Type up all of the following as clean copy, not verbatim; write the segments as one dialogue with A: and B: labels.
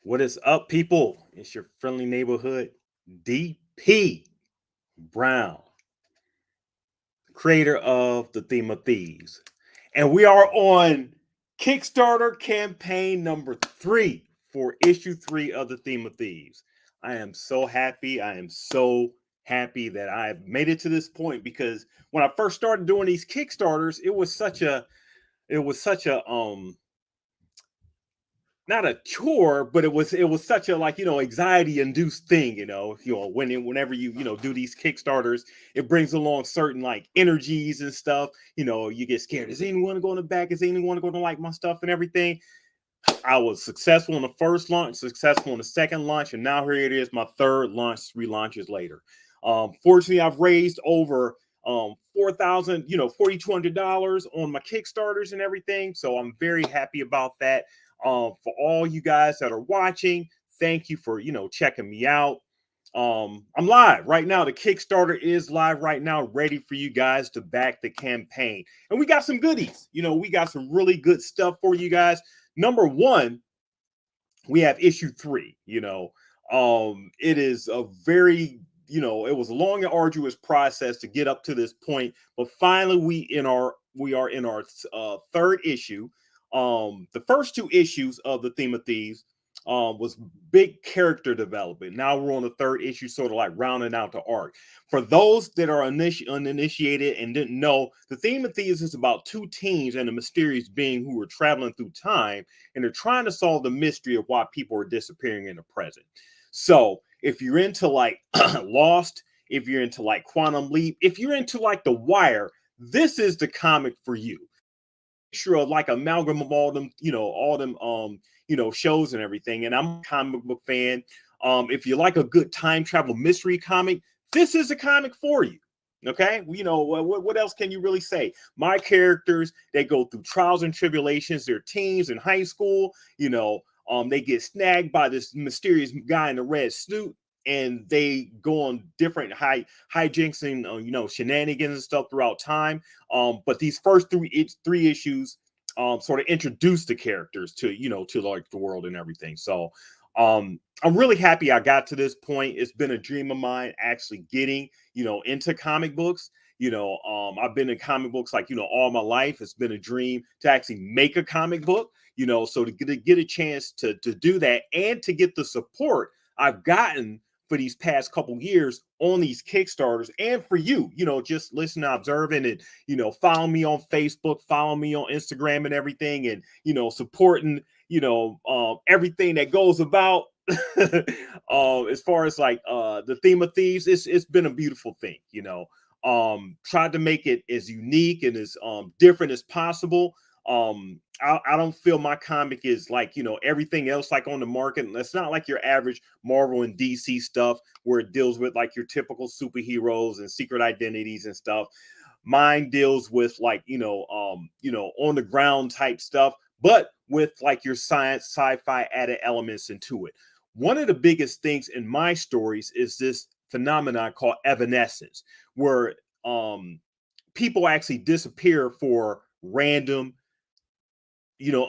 A: What is up, people? It's your friendly neighborhood DP Brown, creator of the Theme of Thieves. And we are on Kickstarter campaign number 3 for issue 3 of the Theme of Thieves. I am so happy. I am so happy that I've made it to this point because when I first started doing these Kickstarters, it was such a not a chore, but it was such a anxiety induced thing. Whenever you do these Kickstarters, it brings along certain like energies and stuff. You get scared. Is anyone going to back? Is anyone going to like my stuff and everything? I was successful in the first launch, successful in the second launch, and now here it is, my third launch, 3 launches later. Fortunately, I've raised over 4,000, $4,200 on my Kickstarters and everything. So I'm very happy about that. For all you guys that are watching, thank you for checking me out. I'm live right now. The Kickstarter is live right now, ready for you guys to back the campaign. And we got some goodies. We got some really good stuff for you guys. Number one, we have issue 3. It is a very it was a long and arduous process to get up to this point, but finally we are in our third issue. The first 2 issues of the Theme of Thieves was big character development. Now we're on the third issue, sort of like rounding out the arc. For those that are uninitiated and didn't know, the Theme of Thieves is about 2 teens and a mysterious being who are traveling through time, and they're trying to solve the mystery of why people are disappearing in the present. So if you're into like Lost, if you're into like Quantum Leap, if you're into like The Wire, this is the comic for you. Sure, of like amalgam of all them shows and everything. And I'm a comic book fan. If you like a good time travel mystery comic, this is a comic for you. Okay, what else can you really say? My characters, they go through trials and tribulations. They're teens in high school. They get snagged by this mysterious guy in the red suit, and they go on different hijinks and shenanigans and stuff throughout time. But these first three issues sort of introduce the characters to like the world and everything. So I'm really happy I got to this point. It's been a dream of mine actually getting into comic books. I've been in comic books like all my life. It's been a dream to actually make a comic book. So to get a chance to do that and to get the support I've gotten for these past couple years on these Kickstarters, and for you, just listening, observing, and follow me on Facebook, follow me on Instagram and everything, and supporting everything that goes about. As far as like the Theme of Thieves, it's been a beautiful thing. Tried to make it as unique and as different as possible. I don't feel my comic is like everything else like on the market. It's not like your average Marvel and DC stuff where it deals with like your typical superheroes and secret identities and stuff. Mine deals with like on the ground type stuff, but with like your science sci-fi added elements into it. One of the biggest things in my stories is this phenomenon called evanescence, where people actually disappear for random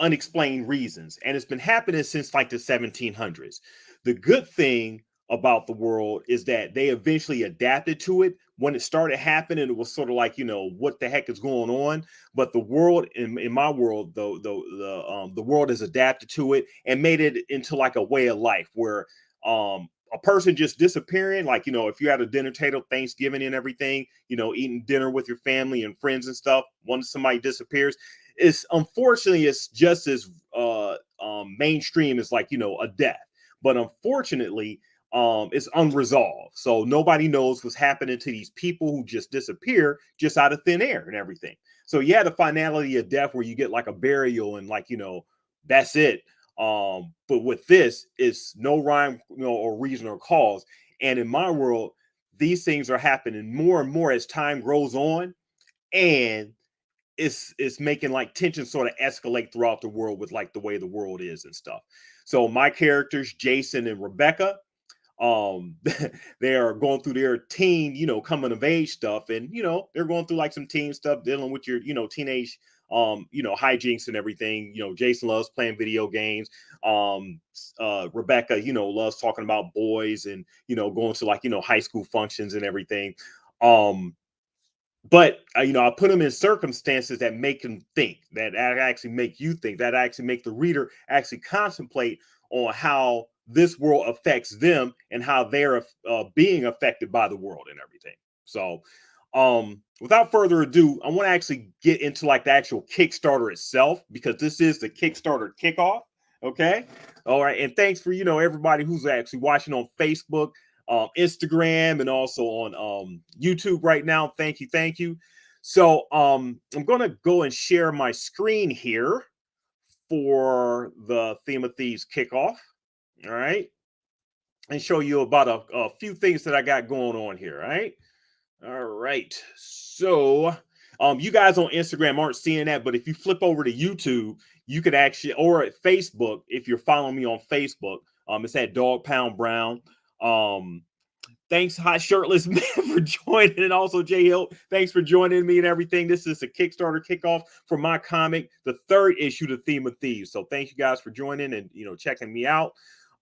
A: unexplained reasons. And it's been happening since like the 1700s. The good thing about the world is that they eventually adapted to it. When it started happening, it was sort of like, what the heck is going on? But the world, in my world, the world has adapted to it and made it into like a way of life where a person just disappearing, like, if you're at a dinner table, Thanksgiving and everything, eating dinner with your family and friends and stuff, once somebody disappears, it's just as mainstream as like a death, but unfortunately it's unresolved, so nobody knows what's happening to these people who just disappear just out of thin air and everything. So yeah, the finality of death where you get like a burial and like that's it. But with this, it's no rhyme or reason or cause, and in my world these things are happening more and more as time grows on, and it's making like tension sort of escalate throughout the world with like the way the world is and stuff. So my characters, Jason and Rebecca, um they are going through their teen coming of age stuff, and they're going through like some teen stuff, dealing with your teenage hijinks and everything. Jason loves playing video games. Rebecca, loves talking about boys and, going to like, high school functions and everything. But I put them in circumstances that make them think, that actually make you think, that actually make the reader actually contemplate on how this world affects them and how they're being affected by the world and everything. So without further ado, I want to actually get into like the actual Kickstarter itself, because this is the Kickstarter kickoff. Okay. All right. And thanks for, everybody who's actually watching on Facebook, Instagram, and also on YouTube right now. Thank you. So I'm gonna go and share my screen here for the Theme of Thieves kickoff. All right, and show you about a few things that I got going on here. All right. So you guys on Instagram aren't seeing that, but if you flip over to YouTube, you could actually, or at Facebook, if you're following me on Facebook, it's at Dog Pound Brown. Thanks, Hot Shirtless Man, for joining, and also Jay Hill, thanks for joining me and everything. This is a Kickstarter kickoff for my comic, the 3rd issue, The Theme of Thieves. So thank you guys for joining and checking me out.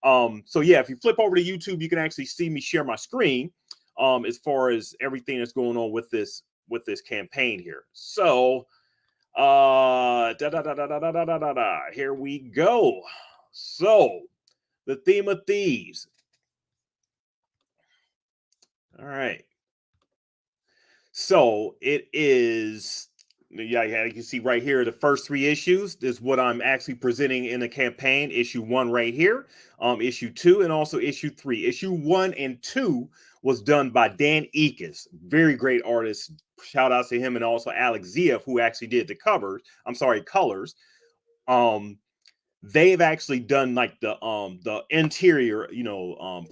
A: So yeah, if you flip over to YouTube, you can actually see me share my screen as far as everything that's going on with this campaign here. So here we go. So the Theme of Thieves. All right. So it is, yeah, you can see right here, the first 3 issues is what I'm actually presenting in the campaign. Issue 1 right here, issue 2, and also issue 3. Issue 1 and 2 was done by Dan Ekus, very great artist. Shout out to him, and also Alex Zieff, who actually did the colors. They've actually done like the interior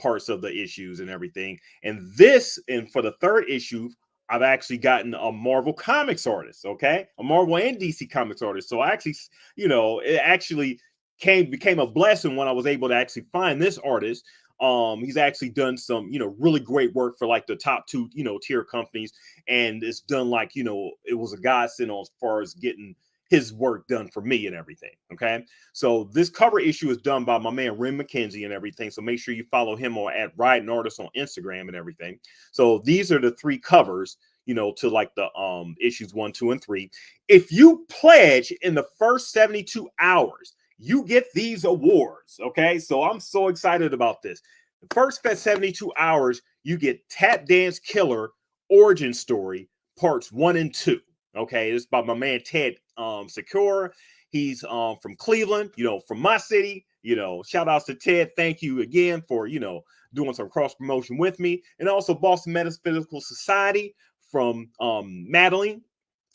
A: parts of the issues and everything. And for the 3rd issue, I've actually gotten a Marvel Comics artist, okay, a Marvel and DC Comics artist. So I actually, it actually became a blessing when I was able to actually find this artist. He's actually done some really great work for like the top 2 tier companies, and it's done like it was a godsend as far as getting his work done for me and everything. Okay, so this cover issue is done by my man Ren McKenzie and everything. So make sure you follow him at Riding Artist on Instagram and everything. So these are the 3 covers, to like the issues 1, 2, and 3. If you pledge in the first 72 hours, you get these awards. Okay, so I'm so excited about this. The first 72 hours, you get Tap Dance Killer Origin Story parts 1 and 2. Okay, this is by my man Ted Secure. He's from Cleveland, from my city. Shout outs to Ted. Thank you again for doing some cross promotion with me, and also Boston Metaphysical Society from Madeline,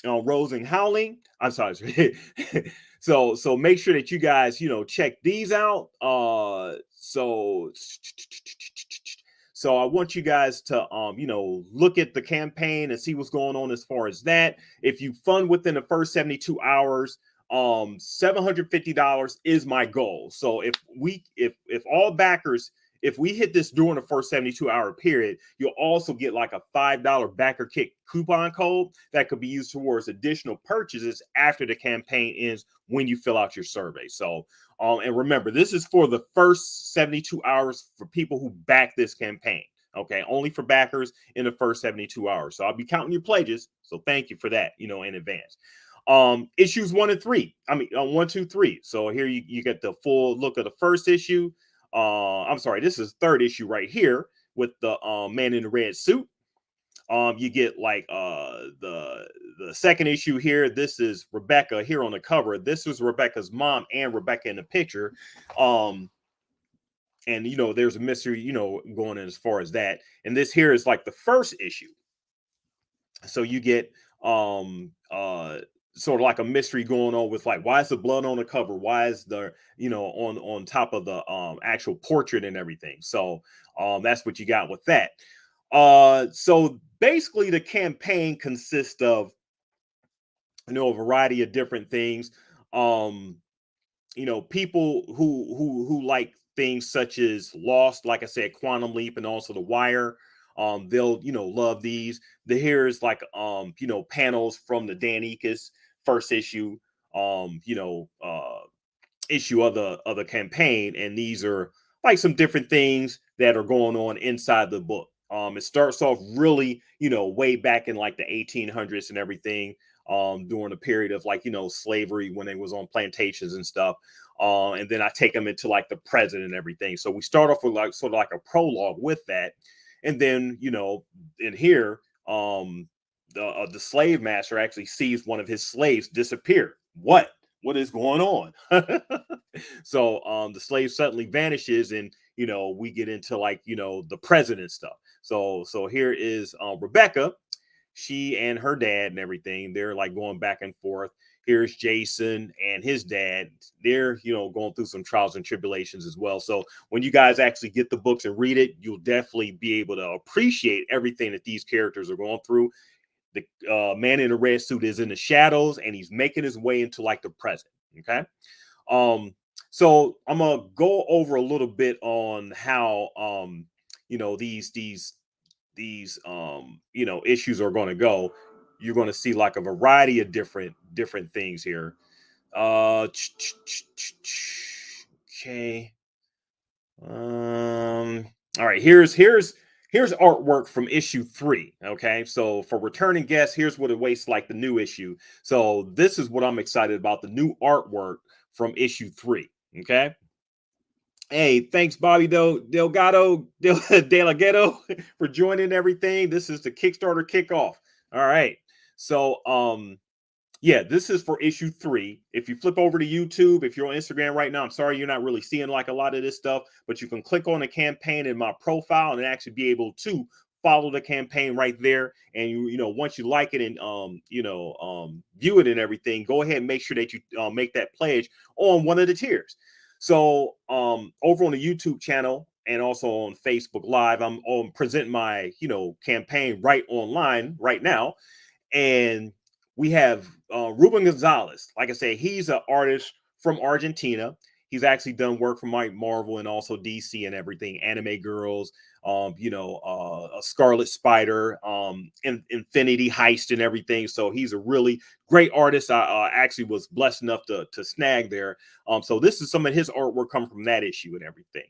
A: Rose and Howling. I'm sorry. So make sure that you guys check these out. So I want you guys to look at the campaign and see what's going on as far as that. If you fund within the first 72 hours, $750 is my goal. So if all backers, if we hit this during the first 72-hour period, you'll also get like a $5 backer kick coupon code that could be used towards additional purchases after the campaign ends when you fill out your survey. So and remember, this is for the first 72 hours for people who back this campaign. Okay, only for backers in the first 72 hours. So I'll be counting your pledges. So thank you for that, in advance. Issues 1 and 3. 1, 2, 3. So here you get the full look of the first issue. I'm sorry, this is 3rd issue right here with the man in the red suit. You get like the 2nd issue here. This is Rebecca here on the cover. This is Rebecca's mom and Rebecca in the picture. And there's a mystery going in as far as that. And this here is like the 1st issue. So you get sort of like a mystery going on with like, why is the blood on the cover? Why is the on top of the actual portrait and everything? So that's what you got with that. So basically the campaign consists of a variety of different things. People who like things such as Lost, like I said, Quantum Leap, and also The Wire. They'll love these. Here's like panels from the Dan Ekus first issue, you know, issue of the campaign, and these are like some different things that are going on inside the book. It starts off really, you know, way back in like the 1800s and everything, during the period of like, you know, slavery when they was on plantations and stuff. And then I take them into like the present and everything. So we start off with like sort of like a prologue with that, and then you know, in here, the slave master actually sees one of his slaves disappear. What is going on? So the slave suddenly vanishes, and you know, we get into like, you know, the president stuff. So here is Rebecca. She and her dad and everything, they're like going back and forth. Here's Jason and his dad. They're, you know, going through some trials and tribulations as well. So when you guys actually get the books and read it, you'll definitely be able to appreciate everything that these characters are going through. The man in the red suit is in the shadows, and he's making his way into like the present. Okay. So I'm gonna go over a little bit on how you know, these you know, issues are going to go. You're going to see like a variety of different things here. Okay. All right, here's artwork from issue 3. Okay, so for returning guests, here's what it wastes like the new issue. So this is what I'm excited about, the new artwork from issue 3. Okay. Hey, thanks, Bobby Delgado Delgado for joining everything. This is the Kickstarter kickoff. All right. So yeah, this is for issue 3. If you flip over to YouTube, if you're on Instagram right now, I'm sorry you're not really seeing like a lot of this stuff, but you can click on the campaign in my profile and actually be able to follow the campaign right there. And you know, once you like it and you know, view it and everything, go ahead and make sure that you make that pledge on one of the tiers. So over on the YouTube channel and also on Facebook Live, I'm presenting my, you know, campaign right online right now. And we have Ruben Gonzalez. Like I say, he's an artist from Argentina. He's actually done work for Mike Marvel and also DC and everything, Anime Girls, you know, a Scarlet Spider, Infinity Heist and everything. So he's a really great artist. I actually was blessed enough to snag there. So this is some of his artwork coming from that issue and everything,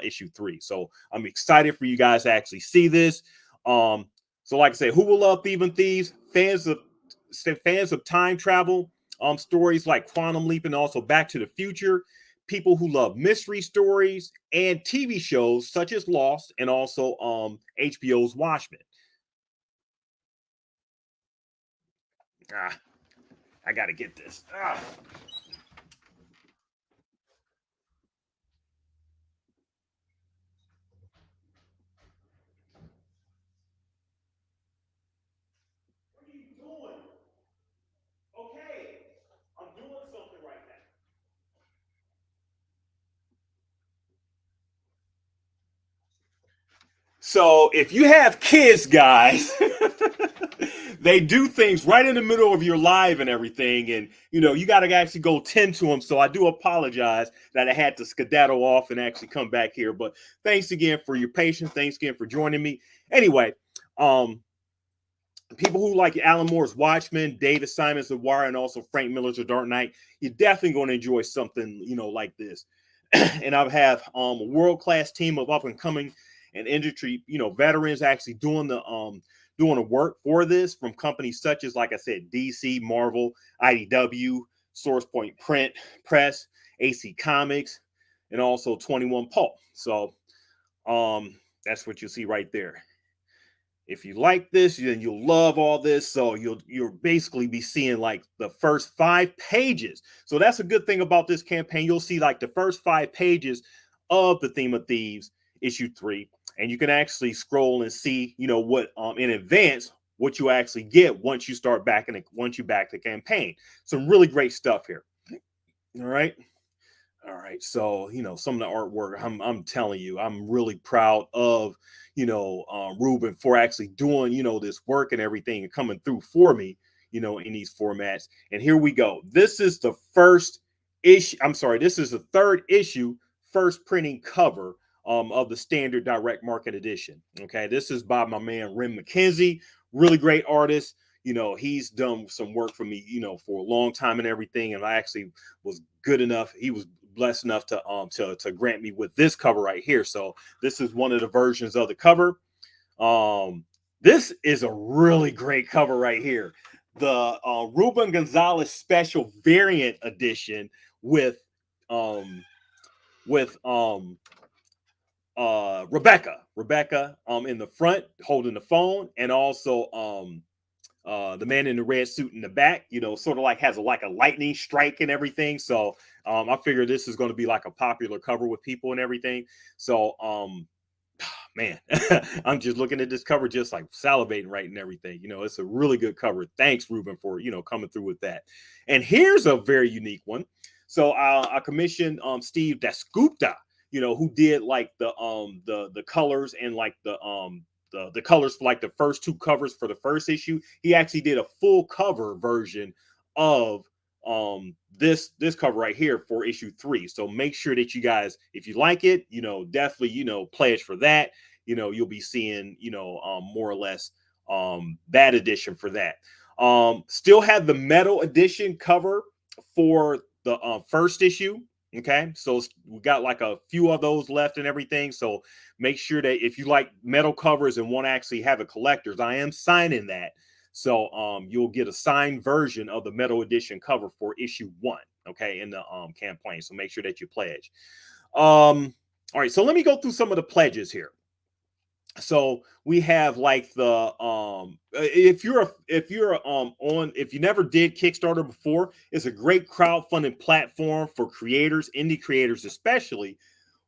A: issue 3. So I'm excited for you guys to actually see this. So like I said, who will love Theme of Thieves? Fans of time travel, stories like Quantum Leap and also Back to the Future. People who love mystery stories and TV shows such as Lost and also HBO's Watchmen. Ah, I gotta get this. Ah. What are you doing? Okay, I'm doing something right now. So if you have kids, guys, they do things right in the middle of your live and everything, and you know, you got to actually go tend to them. So I do apologize that I had to skedaddle off and actually come back here. But thanks again for your patience. Thanks again for joining me. Anyway, um, people who like Alan Moore's Watchmen, David Simon's The Wire, and also Frank Miller's The Dark Knight, you're definitely going to enjoy something, you know, like this. And I have a world-class team of up-and-coming and industry, you know, veterans actually doing the work for this, from companies such as, like I said, DC, Marvel, IDW, Source Point Print, Press, AC Comics, and also 21 Pulp. So that's what you see right there. If you like this, then you'll love all this. So you'll basically be seeing like the first 5 pages. So that's a good thing about this campaign. You'll see like the first 5 pages of the Theme of Thieves issue 3, and you can actually scroll and see, you know, what in advance what you actually get once you start back and once you back the campaign. Some really great stuff here. All right. All right, so you know, some of the artwork, I'm telling you, I'm really proud of, you know, Ruben for actually doing, you know, this work and everything and coming through for me, you know, in these formats. And here we go. This is the first issue. I'm sorry, this is the 3rd issue, first printing cover of the standard direct market edition. Okay, this is by my man Ren McKenzie, really great artist. he's done some work for me, for a long time and everything. And I actually was good enough. He was blessed enough to grant me with this cover right here. So this is one of the versions of the cover. This is a really great cover right here. The Ruben Gonzalez special variant edition with um with Rebecca in the front holding the phone, and also the man in the red suit in the back, sort of like has like a lightning strike and everything. So I figure this is going to be like a popular cover with people and everything. So man, I'm just looking at this cover, just like salivating right and everything. It's a really good cover. Thanks, Ruben, for coming through with that. And here's a very unique one. So I commissioned Steve Dasgupta, who did like the colors and like the colors for like the first two covers for the first issue. He actually did a full cover version of this cover right here for issue 3. So make sure that you guys, if you like it, definitely pledge for that. You'll be seeing more or less that edition for that. Still have the metal edition cover for the first issue. Okay, so we got like a few of those left and everything. So make sure that if you like metal covers and want to actually have a collector's, I am signing that. So you'll get a signed version of the metal edition cover for issue 1, okay, in the campaign. So make sure that you pledge. All right, so let me go through some of the pledges here. So we have like the if you never did Kickstarter before, it's a great crowdfunding platform for creators, indie creators especially,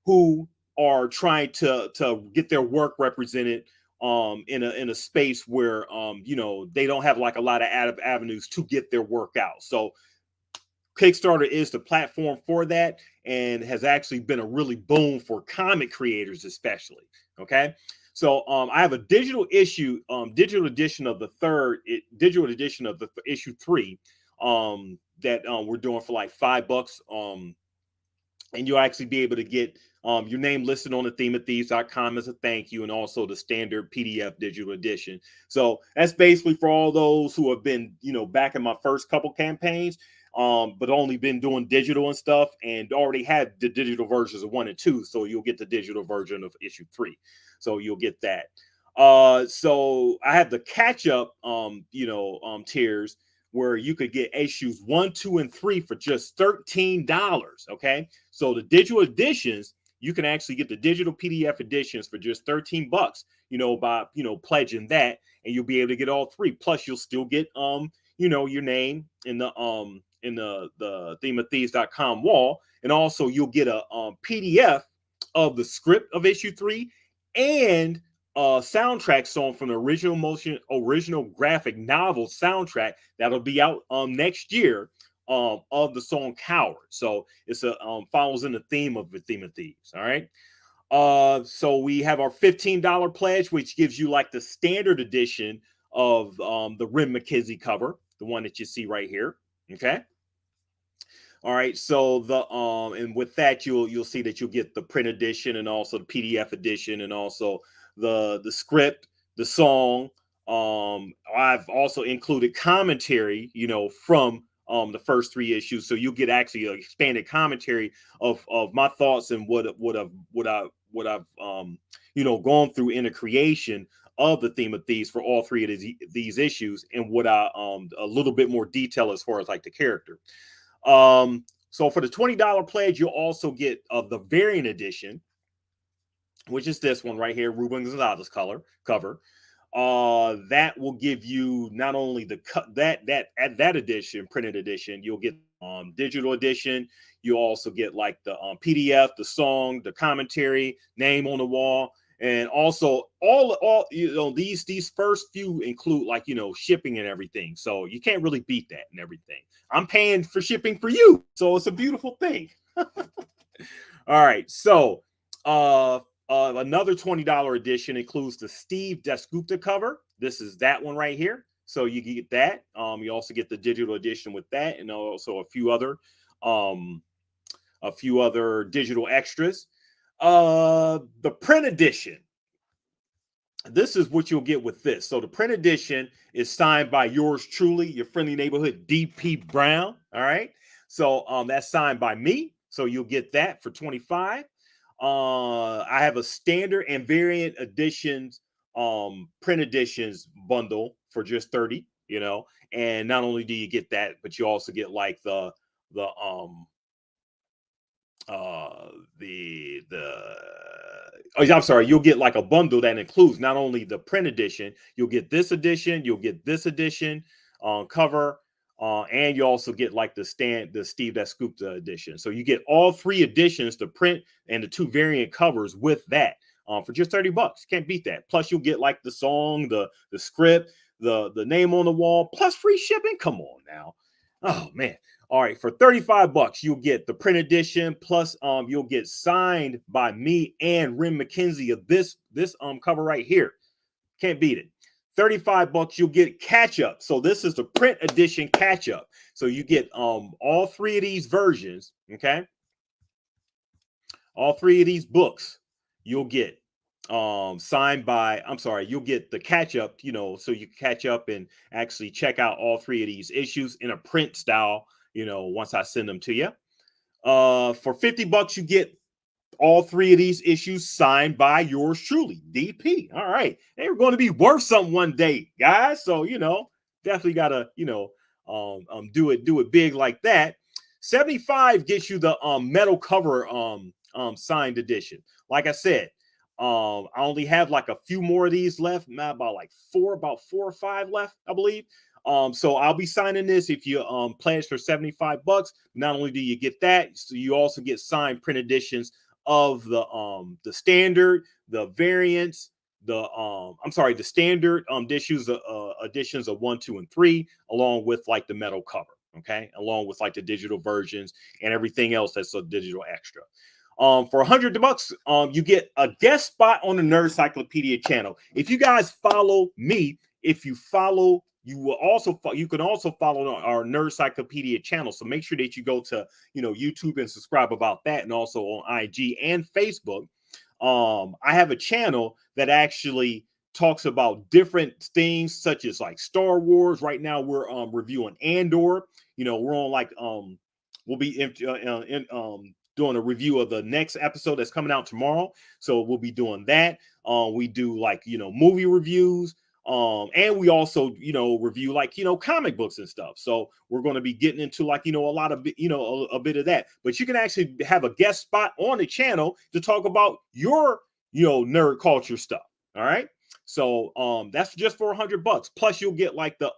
A: who are trying to get their work represented in a space where they don't have like a lot of avenues to get their work out. So Kickstarter is the platform for that, and has actually been a really boom for comic creators especially. Okay, so I have a digital issue, digital edition of the issue 3 that we're doing for like $5, and you'll actually be able to get your name listed on the themeofthieves.com as a thank you, and also the standard PDF digital edition. So that's basically for all those who have been, back in my first couple campaigns, but only been doing digital and stuff, and already had the digital versions of 1 and 2. So you'll get the digital version of issue 3. So you'll get that. So I have the catch up, tiers, where you could get issues 1, 2, and 3 for just $13. Okay, so the digital editions, you can actually get the digital PDF editions for just $13. By pledging that, and you'll be able to get all 3. Plus, you'll still get your name in the themeofthieves.com wall, and also you'll get a PDF of the script of issue 3 and soundtrack song from the original graphic novel soundtrack that'll be out next year of the song Coward. So it's a follows in the theme of Thieves. All right. So we have our $15 pledge, which gives you like the standard edition of the Rim McKinsey cover, the one that you see right here. Okay. All right, so and with that you'll see that you'll get the print edition and also the PDF edition, and also the script, the song. I've also included commentary, from the first 3 issues, so you'll get actually an expanded commentary of my thoughts and what I've gone through in the creation of the Theme of Thieves for all 3 of these issues, and what I a little bit more detail as far as like the character. So for the $20 pledge, you'll also get the variant edition, which is this one right here, Ruben Gonzalez cover. That will give you not only that edition, printed edition, you'll get digital edition. You also get like the PDF, the song, the commentary, name on the wall. And also all these first few include like shipping and everything, so you can't really beat that and everything. I'm paying for shipping for you, so it's a beautiful thing. All right, so another $20 edition includes the Steve Dasgupta cover. This is that one right here, so you get that. You also get the digital edition with that, and also a few other digital extras. The print edition. this is what you'll get with this. So the print edition is signed by yours truly, your friendly neighborhood DP Brown. All right. So that's signed by me. So you'll get that for 25. I have a standard and variant editions, print editions bundle for just 30, you know. And not only do you get that, but you also get like the the oh, I'm sorry, you'll get like a bundle that includes not only the print edition, you'll get this edition, you'll get this edition cover, and you also get like the Steve That Scooped edition. So you get all three editions, the print and the two variant covers with that for just $30. Can't beat that. Plus you'll get like the song, the script, the name on the wall, plus free shipping. Come on now. Oh man. All right, for $35, you'll get the print edition, plus you'll get signed by me and Ren McKenzie of this cover right here. Can't beat it. $35, you'll get catch up. So this is the print edition catch up. So you get all three of these versions, okay? All three of these books you'll get signed by, I'm sorry, you'll get the catch up, you know, so you can catch up and actually check out all three of these issues in a print style, you know, once I send them to you. For $50, you get all three of these issues signed by yours truly, DP. All right. They're going to be worth something one day, guys. So, you know, definitely gotta, you know, do it big like that. 75 gets you the metal cover signed edition. Like I said, I only have like a few more of these left, about four or five left, I believe. So I'll be signing this if you pledge for $75. Not only do you get that, so you also get signed print editions of the standard, the variants, the standard editions of 1, 2, and 3, along with like the metal cover, okay, along with like the digital versions and everything else that's a digital extra. For $100, you get a guest spot on the Nerd Cyclopedia channel. If you guys follow me, if you follow, you can also follow our Nerd Cyclopedia channel. So make sure that you go to, you know, YouTube and subscribe about that, and also on IG and Facebook. I have a channel that actually talks about different things such as like Star Wars. Right now we're reviewing Andor. You know, we're on like we'll be doing a review of the next episode that's coming out tomorrow. So we'll be doing that. We do like, you know, movie reviews. And we also, you know, review like, you know, comic books and stuff. So we're going to be getting into like, you know, a lot of, you know, a bit of that. But you can actually have a guest spot on the channel to talk about your, you know, nerd culture stuff. All right. So that's just for $100. Plus you'll get like the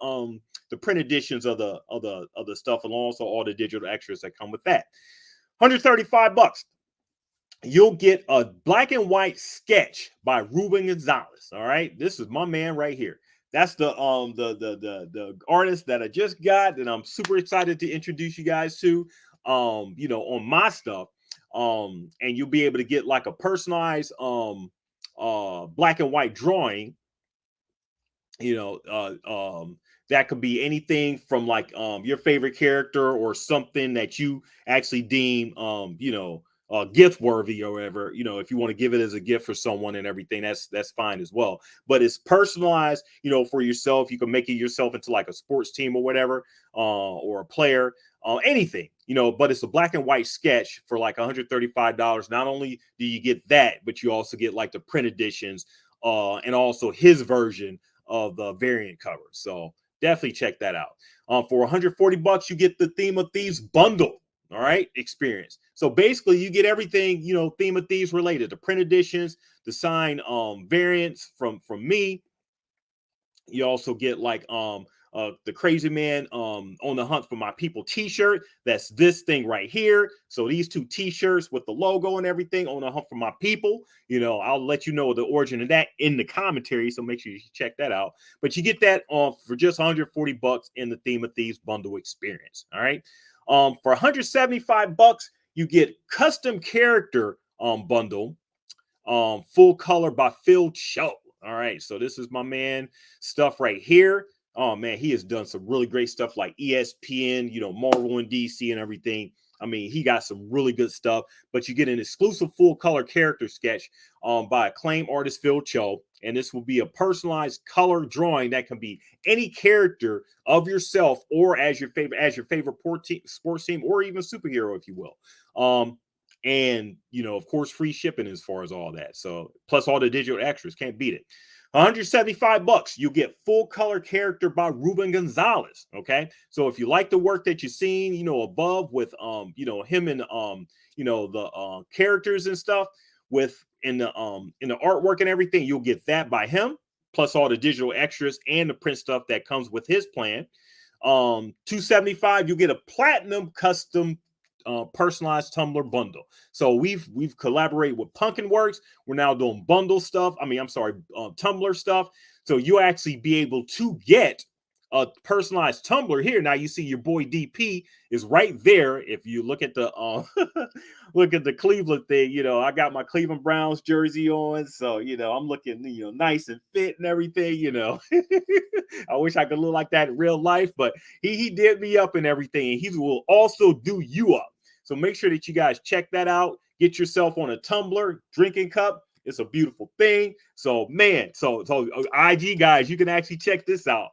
A: print editions of the stuff, and also all the digital extras that come with that. $135. You'll get a black and white sketch by Ruben Gonzalez. All right, this is my man right here. That's the artist that I just got, and I'm super excited to introduce you guys to. You know, on my stuff. And you'll be able to get like a personalized black and white drawing. You know, that could be anything from like your favorite character or something that you actually deem you know, gift worthy or whatever. You know, if you want to give it as a gift for someone and everything, that's fine as well. But it's personalized, you know, for yourself. You can make it yourself into like a sports team or whatever, or a player, anything, you know. But it's a black and white sketch for like $135. Not only do you get that, but you also get like the print editions, and also his version of the variant cover. So definitely check that out. For $140, you get the Theme of Thieves bundle. All right, experience. So basically, you get everything, you know, Theme of Thieves related: the print editions, the signed variants from me. You also get like the Crazy Man on the Hunt for My People t-shirt. That's this thing right here. So these two t-shirts with the logo and everything, on the Hunt for My People. You know, I'll let you know the origin of that in the commentary, so make sure you check that out. But you get that for just $140 in the Theme of Thieves bundle experience. All right. For $175, you get custom character bundle, full color by Phil Cho. All right, so this is my man stuff right here. Oh man, he has done some really great stuff like ESPN, you know, Marvel and DC and everything. I mean, he got some really good stuff, but you get an exclusive full color character sketch by acclaimed artist Phil Cho. And this will be a personalized color drawing that can be any character of yourself or as your favorite sports team, or even superhero, if you will. And of course, free shipping as far as all that. So plus all the digital extras, can't beat it. $175, you get full color character by Ruben Gonzalez. Okay, so if you like the work that you've seen, above with him and the characters and stuff with in the artwork and everything, you'll get that by him, plus all the digital extras and the print stuff that comes with his plan. $275, you get a platinum custom personalized Tumblr bundle. So we've collaborated with Pumpkin Works. We're now doing bundle stuff. Tumblr stuff. So you actually be able to get a personalized Tumblr here. Now you see your boy DP is right there. If you look at the look at the Cleveland thing, I got my Cleveland Browns jersey on, so I'm looking nice and fit and everything. I wish I could look like that in real life, but he did me up and everything, and he will also do you up. So make sure that you guys check that out. Get yourself on a Tumblr drinking cup. It's a beautiful thing. So man, so IG guys, you can actually check this out.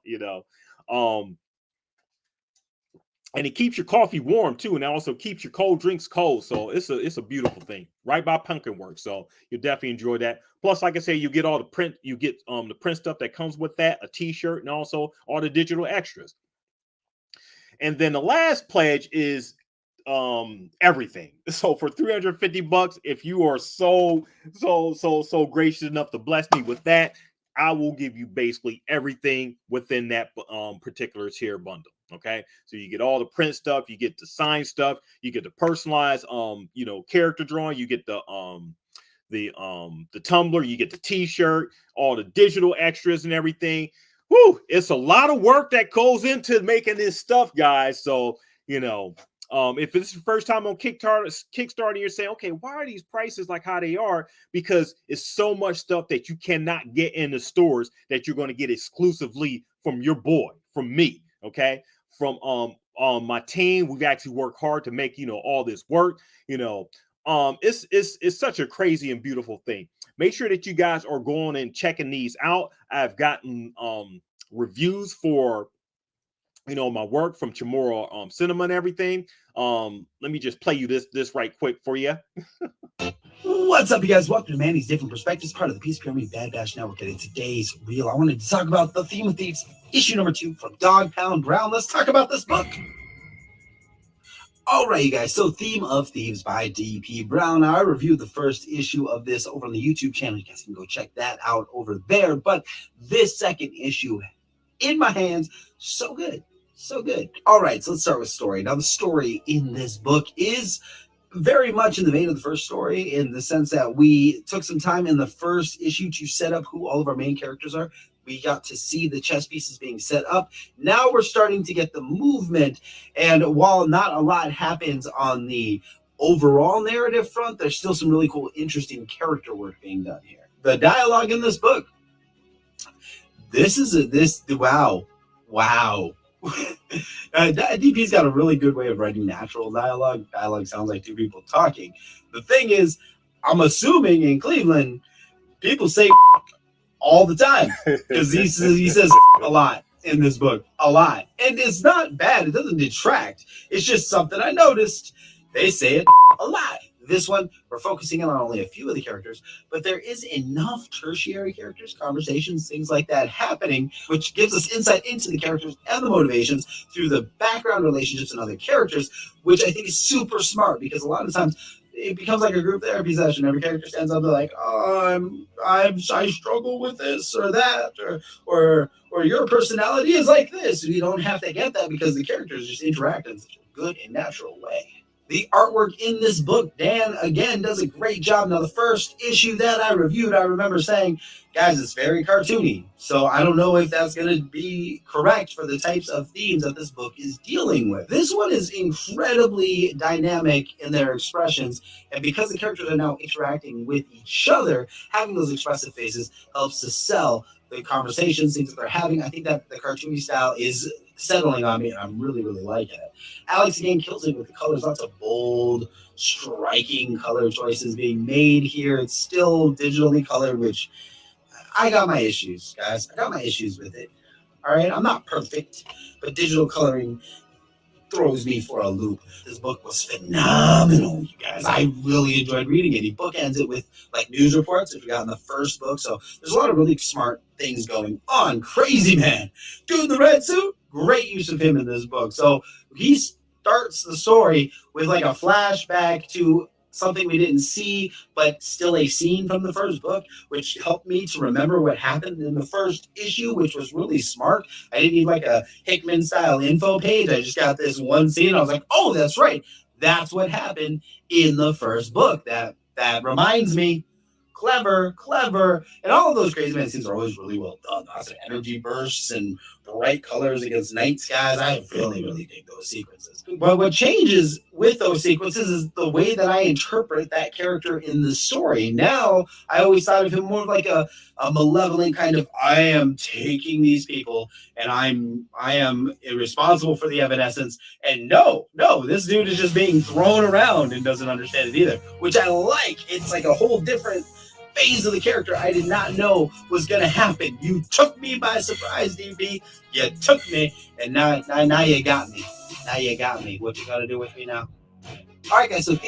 A: And it keeps your coffee warm too, and it also keeps your cold drinks cold. So it's a beautiful thing, right by Pumpkin Works. So you'll definitely enjoy that. Plus, like I say, you get all the print, you get the print stuff that comes with that, a t-shirt, and also all the digital extras. And then the last pledge is everything. So for $350, if you are so gracious enough to bless me with that, I will give you basically everything within that particular tier bundle. Okay, so you get all the print stuff, you get the sign stuff, you get the personalized character drawing, you get the Tumblr, you get the t-shirt, all the digital extras and everything. Whoo, it's a lot of work that goes into making this stuff, guys. So if it's your first time on Kickstarter, you're saying, okay, why are these prices like how they are? Because it's so much stuff that you cannot get in the stores that you're going to get exclusively from your boy, from me. Okay, from my team. We've actually worked hard to make all this work. It's such a crazy and beautiful thing. Make sure that you guys are going and checking these out. I've gotten reviews for my work from Chamorro Cinema and everything. Let me just play you this right quick for you.
B: What's up, you guys? Welcome to Manny's Different Perspectives, part of the Peace Pyramid Bad Bash Network. And in today's reel, I wanted to talk about the Theme of Thieves, issue number 2 from Dog Pound Brown. Let's talk about this book. All right, you guys. So, Theme of Thieves by D.P. Brown. Now, I reviewed the first issue of this over on the YouTube channel. You guys can go check that out over there. But this second issue in my hands, so good. So good. All right, so let's start with story. Now, the story in this book is very much in the vein of the first story, in the sense that we took some time in the first issue to set up who all of our main characters are. We got to see the chess pieces being set up. Now we're starting to get the movement, and while not a lot happens on the overall narrative front, there's still some really cool, interesting character work being done here. The dialogue in this book, wow. DP's got a really good way of writing natural dialogue. Dialogue sounds like two people talking. The thing is, I'm assuming in Cleveland, people say all the time, because he says a lot in this book, a lot. And it's not bad. It doesn't detract. It's just something I noticed. They say it a lot. This one, we're focusing on only a few of the characters, but there is enough tertiary characters, conversations, things like that happening, which gives us insight into the characters and the motivations through the background relationships and other characters, which I think is super smart, because a lot of times it becomes like a group therapy session. Every character stands up, they're like, "Oh, I struggle with this or that, or your personality is like this." You don't have to get that, because the characters just interact in such a good and natural way. The artwork in this book, Dan, again, does a great job. Now, the first issue that I reviewed, I remember saying, guys, it's very cartoony. So I don't know if that's going to be correct for the types of themes that this book is dealing with. This one is incredibly dynamic in their expressions. And because the characters are now interacting with each other, having those expressive faces helps to sell the conversations, things that they're having. I think that the cartoony style is settling on me, and I'm really, really liking it. Alex again kills it with the colors, lots of bold, striking color choices being made here. It's still digitally colored, which I got my issues, guys. I got my issues with it. All right, I'm not perfect, but digital coloring throws me for a loop. This book was phenomenal, you guys. I really enjoyed reading it. He bookends it with like news reports if you got in the first book. So there's a lot of really smart things going on. Crazy man. Dude in the red suit, great use of him in this book. So he starts the story with like a flashback to something we didn't see, but still a scene from the first book, which helped me to remember what happened in the first issue, which was really smart. I didn't need like a Hickman style info page. I just got this one scene. I was like, oh, that's right. That's what happened in the first book. That reminds me. Clever, clever. And all of those crazy man scenes are always really well done. Lots of energy bursts and bright colors against night skies. I really, really dig those sequences. But what changes with those sequences is the way that I interpret that character in the story. Now, I always thought of him more like a malevolent kind of, I am taking these people and I am responsible for the evanescence. And no, this dude is just being thrown around and doesn't understand it either, which I like. It's like a whole different phase of the character I did not know was going to happen. You took me by surprise, DP. You took me, and now you got me. Now you got me. What you got to do with me now? All right, guys. So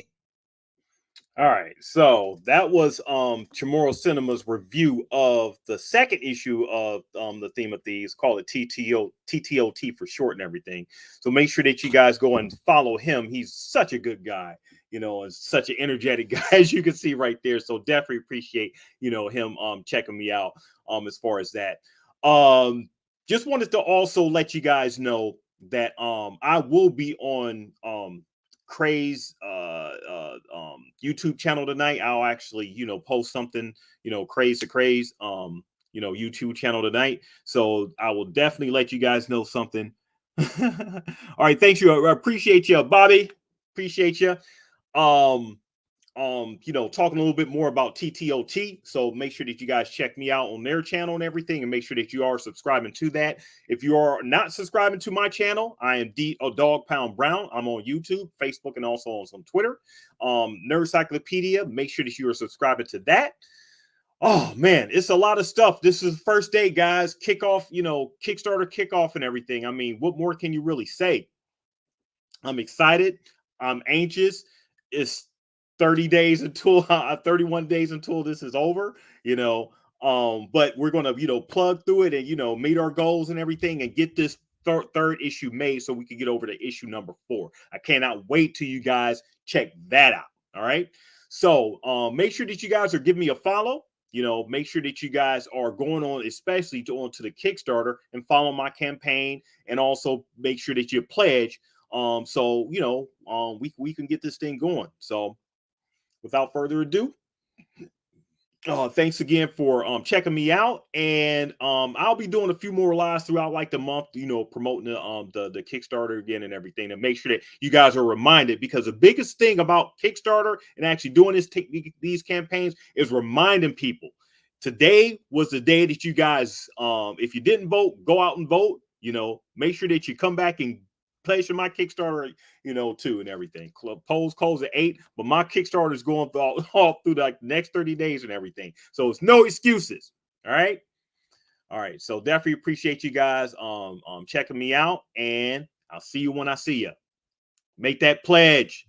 A: all right, so that was Chamorro Cinema's review of the second issue of the Theme of Thieves. Call it TTOT for short and everything. So make sure that you guys go and follow him. He's such a good guy, and such an energetic guy, as you can see right there. So definitely appreciate him checking me out as far as that. Just wanted to also let you guys know that I will be on Craze YouTube channel tonight. I'll actually post something Craze to Craze YouTube channel tonight, so I will definitely let you guys know something. All right, thanks. I appreciate you, Bobby. Appreciate you. Talking a little bit more about TTOT. So make sure that you guys check me out on their channel and everything, and make sure that you are subscribing to that. If you are not subscribing to my channel, I am Dog Pound Brown. I'm on YouTube, Facebook, and also on some Twitter. Nerd Cyclopedia. Make sure that you are subscribing to that. Oh man, it's a lot of stuff. This is the first day, guys. Kickoff, Kickstarter kickoff and everything. I mean, what more can you really say? I'm excited. I'm anxious. It's 30 days until 31 days until this is over, but we're going to, plug through it and, meet our goals and everything and get this third issue made so we can get over to issue number 4. I cannot wait till you guys check that out. All right. So make sure that you guys are giving me a follow. Make sure that you guys are going on, especially onto the Kickstarter, and follow my campaign, and also make sure that you pledge. So we can get this thing going. So without further ado, thanks again for checking me out, and I'll be doing a few more lives throughout like the month, promoting the Kickstarter again and everything, and make sure that you guys are reminded, because the biggest thing about Kickstarter and actually doing these campaigns is reminding people. Today was the day that you guys, if you didn't vote, go out and vote. Make sure that you come back and pledge for my Kickstarter, too, and everything. Polls close at 8, but my Kickstarter is going all through the next 30 days and everything. So it's no excuses. All right. So definitely appreciate you guys checking me out, and I'll see you when I see you. Make that pledge.